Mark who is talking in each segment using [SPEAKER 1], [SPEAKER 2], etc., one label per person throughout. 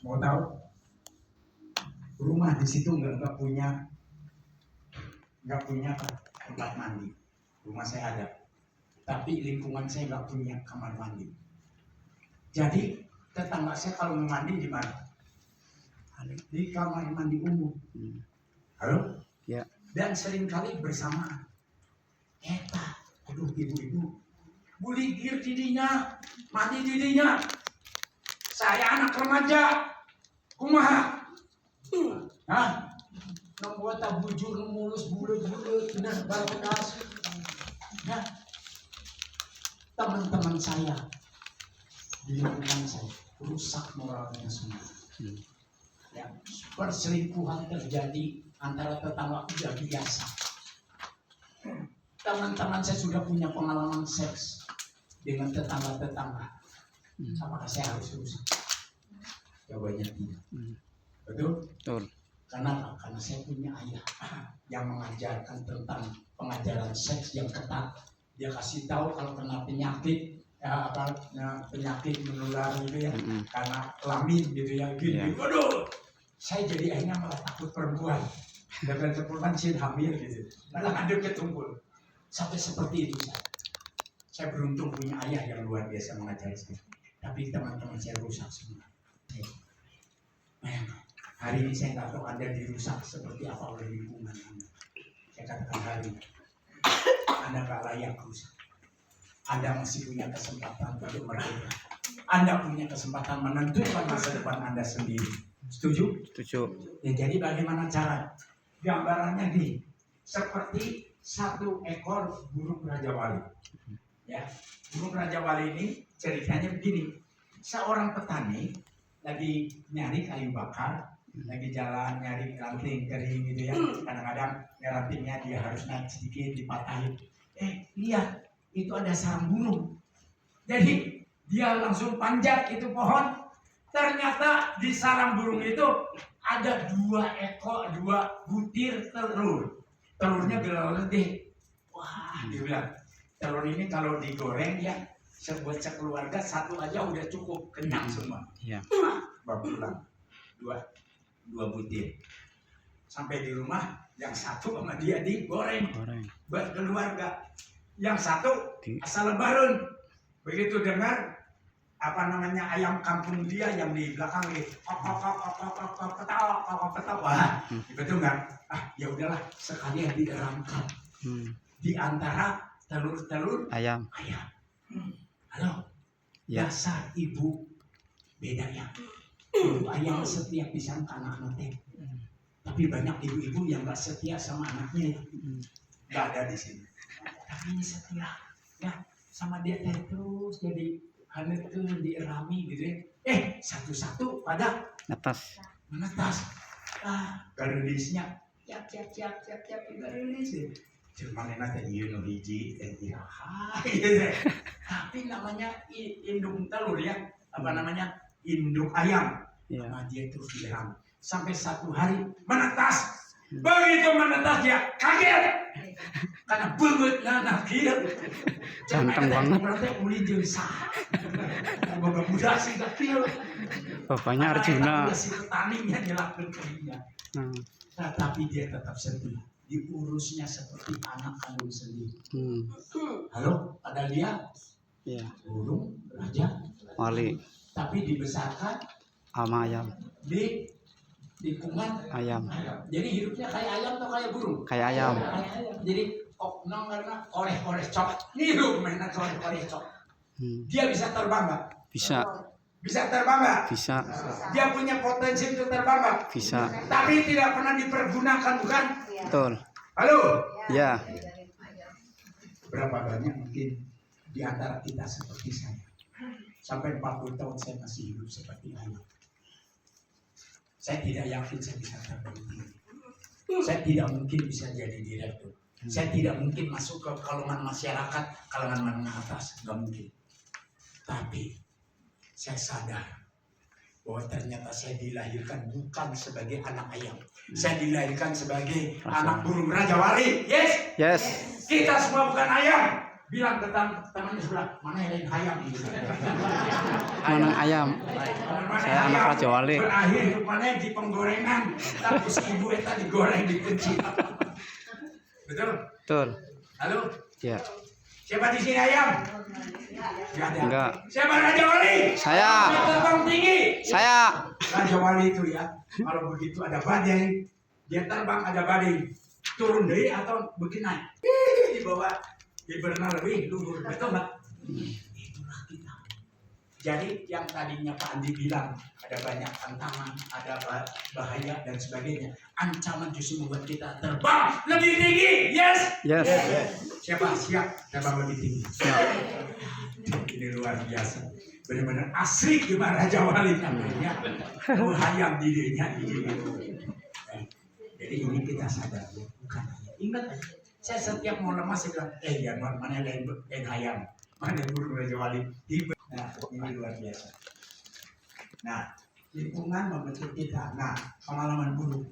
[SPEAKER 1] Mau tahu? Rumah di situ nggak punya tempat mandi. Rumah saya ada, tapi lingkungan saya nggak punya kamar mandi. Jadi tetangga saya kalau mau mandi di mana? Di kamar mandi umum. Halo?
[SPEAKER 2] Ya.
[SPEAKER 1] Dan seringkali bersamaan. Eta, aduh ibu-ibu, buligir didinya, mandi didinya. Saya anak remaja, kumaha? Hah? Membuat bujur mulus bulat-bulat, benar balas. Nah, teman-teman saya di lingkungan saya rusak moralnya semua. Ya, perselingkuhan terjadi antara tetangga udah biasa. Teman-teman saya sudah punya pengalaman seks dengan tetangga-tetangga. Apakah saya harus rusak? Jawabannya tidak. Betul?
[SPEAKER 2] Betul.
[SPEAKER 1] Kenapa? Karena saya punya ayah yang mengajarkan tentang pengajaran seks yang ketat. Dia kasih tahu kalau kena penyakit, penyakit menular gitu ya, karena kelamin gitu ya. Gini, waduh, saya jadi akhirnya malah takut perempuan. Dan perempuan sih hamil gitu, malah ada ketumpul. Sampai seperti itu saya beruntung punya ayah yang luar biasa mengajari saya. Tapi teman-teman saya rusak semua. Bayangkan. Hari ini saya nggak tahu Anda dirusak seperti apa oleh lingkungan Anda. Saya katakan hari ini, Anda nggak layak rusak. Anda masih punya kesempatan untuk merdeka. Anda punya kesempatan menentukan masa depan Anda sendiri. Setuju?
[SPEAKER 2] Setuju.
[SPEAKER 1] Ya, jadi bagaimana cara? Gambarannya gini, seperti satu ekor burung Raja Wali. Ya, burung Raja Wali ini ceritanya begini. Seorang petani lagi nyari kayu bakar, lagi jalan nyari ranting kering gitu ya. Kadang-kadang rantingnya dia harus naik sedikit dipatahin. Lihat, itu ada sarang burung. Jadi dia langsung panjat itu pohon. Ternyata di sarang burung itu ada dua butir telur. Telurnya gede. Wah, dia bilang, telur ini kalau digoreng ya, buat sekeluarga satu aja udah cukup, kenyang semua.
[SPEAKER 2] Iya.
[SPEAKER 1] Bawa pulang dua butir. Sampai di rumah, yang satu sama dia digoreng buat keluarga. Yang satu asal lebaran. Begitu dengar ayam kampung dia yang di belakang nih, wah, betul nggak? Ya udahlah, sekalian dieramkan di antara telur
[SPEAKER 2] ayam.
[SPEAKER 1] Halo,
[SPEAKER 2] ya.
[SPEAKER 1] Dasar ibu beda ya. Ibu ayam setia pisang ke anak-anaknya. Tapi banyak ibu-ibu yang nggak setia sama anaknya. Nggak ada di sini. Tapi ini setia, ya, sama dia terus jadi hanya itu dierami gitu ya. Satu-satu pada menetas. Garisnya siap garis. Cuman nanti hiji tapi namanya induk telur ya, induk ayam. Nah, dia terus dierami sampai satu hari menetas. Begitu menetas dia kaget karena banget anak dia
[SPEAKER 2] ganteng banget.
[SPEAKER 1] Berarti ulin jeung sah. Boga budak sih gakil.
[SPEAKER 2] Bapaknya Arjuna.
[SPEAKER 1] Si petaninya nyelapkeun ke dia. Nah, tapi dia tetap setia. Diurusnya seperti anak kandung sendiri. Halo, ada dia?
[SPEAKER 2] Iya.
[SPEAKER 1] Burung Raja
[SPEAKER 2] Wali.
[SPEAKER 1] Tapi dibesarkan
[SPEAKER 2] sama ayam.
[SPEAKER 1] Di lingkungan
[SPEAKER 2] ayam.
[SPEAKER 1] Jadi hidupnya kayak ayam atau kayak burung?
[SPEAKER 2] Kayak ayam.
[SPEAKER 1] Jadi karena koreh cok. Hidup mainan koreh cok. Dia bisa terbang nggak?
[SPEAKER 2] Bisa.
[SPEAKER 1] Bisa terbang nggak?
[SPEAKER 2] Bisa.
[SPEAKER 1] Dia punya potensi untuk terbang nggak?
[SPEAKER 2] Bisa.
[SPEAKER 1] Tapi tidak pernah dipergunakan, bukan?
[SPEAKER 2] Betul.
[SPEAKER 1] Halo?
[SPEAKER 2] Ya.
[SPEAKER 1] Berapa banyak mungkin di antara kita seperti saya? Sampai 40 tahun saya masih hidup seperti ayam. Saya tidak yakin saya bisa terbang tinggi. Saya tidak mungkin bisa jadi direktur. Saya tidak mungkin masuk ke kalangan masyarakat, kalangan menengah atas, nggak mungkin. Tapi saya sadar bahwa ternyata saya dilahirkan bukan sebagai anak ayam. Saya dilahirkan sebagai anak burung Raja Wali. Yes.
[SPEAKER 2] Yes.
[SPEAKER 1] Kita semua bukan ayam. bilang ke temannya sebelah, mana yang hayam gitu.
[SPEAKER 2] Mana ayam?
[SPEAKER 1] Mana
[SPEAKER 2] Saya anak
[SPEAKER 1] hayam?
[SPEAKER 2] Raja Wali.
[SPEAKER 1] Berakhir rupanya di penggorengan, terus ibu eta digoreng di kecil. Betul?
[SPEAKER 2] Betul.
[SPEAKER 1] Halo?
[SPEAKER 2] Ya.
[SPEAKER 1] Siapa di sini ayam? Gak ada.
[SPEAKER 2] Enggak.
[SPEAKER 1] Siapa Raja Wali?
[SPEAKER 2] Saya.
[SPEAKER 1] Yang terbang tinggi.
[SPEAKER 2] Saya.
[SPEAKER 1] Raja Wali itu ya, kalau begitu ada badai, dia terbang ada badai, turun dari atau begini naik, di bawah hiberna lebih luhur, betul nggak? Itulah kita. Jadi yang tadinya Pak Andi bilang ada banyak tantangan, ada bahaya dan sebagainya, ancaman justru membuat kita terbang lebih tinggi. Yes.
[SPEAKER 2] Yes.
[SPEAKER 1] Siapa siap terbang lebih tinggi?
[SPEAKER 2] Siap.
[SPEAKER 1] Ini luar biasa. Benar-benar asri gimana Raja Wali namanya. Hayam dirinya ini. Jadi ini kita sadar ya, bukan hanya ingat aja. Saya setiap mau lemah saya bilang, ya mana yang hayam, mana burung Raja Wali. Nah, ini luar biasa. Nah, lingkungan membentuk kita. Nah, pengalaman buruk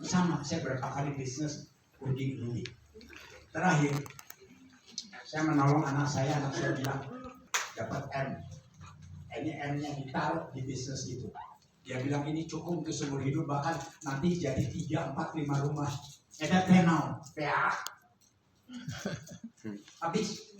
[SPEAKER 1] sama. Saya berapa kali bisnis rugi. Terakhir, saya menolong anak saya bilang dapat M. Ini M-nya ditaruh di bisnis itu. Dia bilang ini cukup untuk seumur hidup, bahkan nanti jadi 3, 4, 5 rumah. Ada tenau, PA. Habis.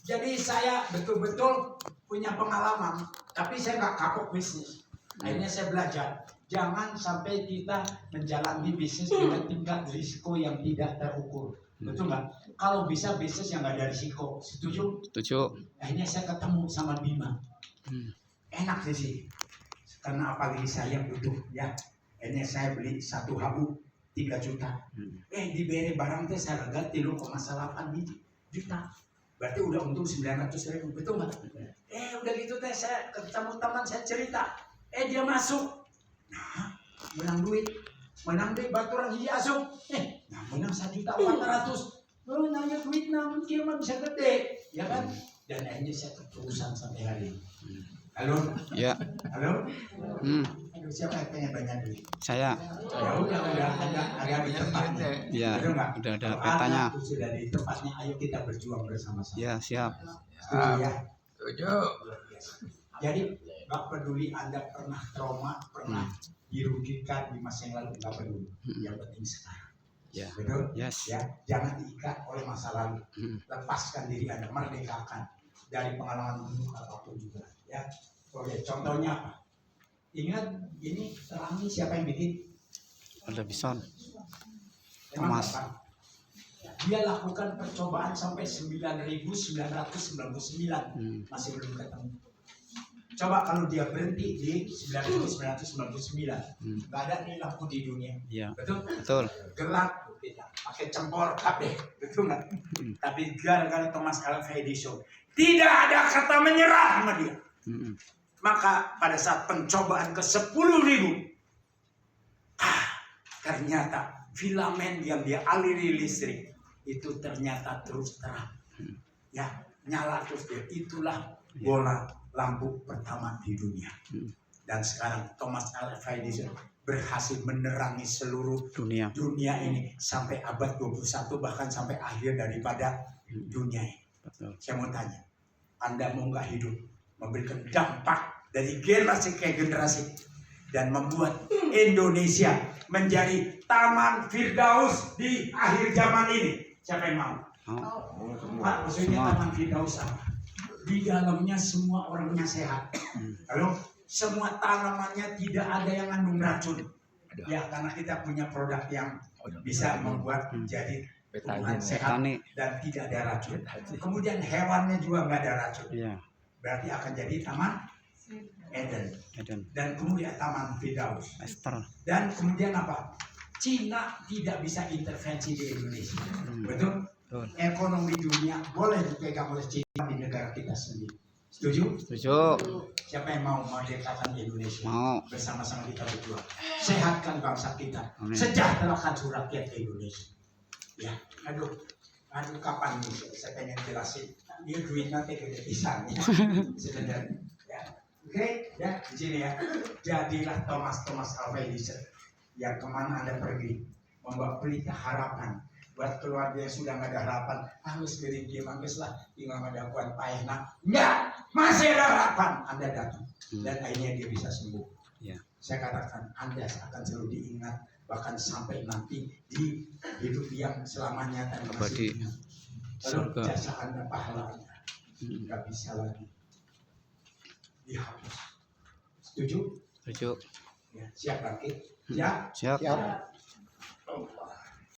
[SPEAKER 1] Jadi saya betul-betul punya pengalaman, tapi saya nggak kapok bisnis. Akhirnya saya belajar, jangan sampai kita menjalani bisnis dengan tingkat risiko yang tidak terukur. Betul nggak? Kalau bisa bisnis yang nggak ada risiko, setuju?
[SPEAKER 2] Setuju.
[SPEAKER 1] Akhirnya saya ketemu sama Bima. Enak sih, karena apalagi saya butuh ya. Akhirnya saya beli 1 habu 3 juta. Diberi barang teh saya ganti 0,8 juta. Berarti udah untung 900.000, betul nggak? Udah gitu teh saya ketemu teman saya cerita. Dia masuk. Nah, menang duit baturan hiji asup. Nah menang 1.400.000. Namanya duit namun kira mah bisa gede, ya kan? Dan akhirnya saya keterusan sampai hari ini. Halo?
[SPEAKER 2] Ya.
[SPEAKER 1] Halo?
[SPEAKER 2] Hmm.
[SPEAKER 1] Siapa yang pengen banyak duit?
[SPEAKER 2] Saya.
[SPEAKER 1] Ya udah ada di tempatnya.
[SPEAKER 2] Ya.
[SPEAKER 1] Betul nggak?
[SPEAKER 2] Udah ada
[SPEAKER 1] Kalau
[SPEAKER 2] petanya.
[SPEAKER 1] sudah di tempatnya, ayo kita berjuang bersama-sama.
[SPEAKER 2] Ya, siap.
[SPEAKER 1] Setuju ya?
[SPEAKER 3] Setuju.
[SPEAKER 1] Jadi nggak peduli Anda pernah trauma, pernah dirugikan di masa yang lalu, nggak peduli. Yang penting sekarang.
[SPEAKER 2] Ya.
[SPEAKER 1] Betul?
[SPEAKER 2] Yes.
[SPEAKER 1] Ya, jangan diikat oleh masa lalu. Lepaskan diri Anda, merdekakan dari pengalaman buruk apapun juga. Ya, oke. Contohnya apa? Ingat, ini terangi siapa yang bikin?
[SPEAKER 2] Ada bison.
[SPEAKER 1] Emang
[SPEAKER 2] Thomas.
[SPEAKER 1] apa? Dia lakukan percobaan sampai 9.999, masih belum ketemu. Coba kalau dia berhenti di 9.999, nggak ada nih lampu di dunia.
[SPEAKER 2] Ya.
[SPEAKER 1] Betul?
[SPEAKER 2] Betul.
[SPEAKER 1] Gelap, tidak. Pakai cempor kabeh, betul nggak? Tapi gara-gara Thomas Alva Edison, tidak ada kata menyerah sama dia. Maka pada saat pencobaan ke 10.000, ternyata filamen yang dia aliri listrik itu ternyata terus terang. Ya, nyala terus dia. Itulah bola lampu pertama di dunia. Dan sekarang Thomas Alva Edison berhasil menerangi seluruh
[SPEAKER 2] Dunia.
[SPEAKER 1] ini sampai abad 21, bahkan sampai akhir daripada dunia ini.
[SPEAKER 2] Betul.
[SPEAKER 1] Saya mau tanya, Anda mau nggak hidup memberikan dampak dari generasi ke generasi dan membuat Indonesia menjadi taman Firdaus di akhir zaman ini? Siapa yang mau? Pak, maksudnya taman Firdaus apa? Di dalamnya semua orangnya sehat. Lalu semua tanamannya tidak ada yang mengandung racun. Ya, karena kita punya produk yang bisa membuat menjadi tumbuhan sehat dan tidak ada racun. Kemudian hewannya juga nggak ada racun.
[SPEAKER 2] Iya.
[SPEAKER 1] Berarti akan jadi taman Eden. Dan kemudian taman Firdaus.
[SPEAKER 2] Esther.
[SPEAKER 1] Dan kemudian apa? Cina tidak bisa intervensi di Indonesia. Betul? Ekonomi dunia boleh dipegang oleh Cina di negara kita sendiri. Setuju?
[SPEAKER 2] Setuju.
[SPEAKER 1] Siapa yang mau merdekakan Indonesia?
[SPEAKER 2] Mau.
[SPEAKER 1] Bersama-sama kita berjuang. Sehatkan bangsa kita.
[SPEAKER 2] Amin.
[SPEAKER 1] Sejahterakan rakyat Indonesia. Ya, aduh kapan nih saya pengen jelasin. Ini duit nanti gede pisang ya. Sebenarnya. Ya. Oke, ya di sini ya. Jadilah Thomas Alva Edison yang kemana Anda pergi membawa pelita harapan buat keluarga yang sudah nggak ada harapan, harus diri dia manggis lah, tinggal ada kuat payah. Enggak, masih ada harapan. Anda datang dan akhirnya dia bisa sembuh.
[SPEAKER 2] Ya.
[SPEAKER 1] Saya katakan Anda akan selalu diingat, bahkan sampai nanti di hidup yang selamanya dan
[SPEAKER 2] Abadi.
[SPEAKER 1] masih. Kalau
[SPEAKER 2] Surga.
[SPEAKER 1] jasa Anda, pahala Anda nggak bisa lagi dihapus. Setuju?
[SPEAKER 2] Setuju.
[SPEAKER 1] Ya, siap lagi? Ya.
[SPEAKER 2] Siap.
[SPEAKER 3] Siap.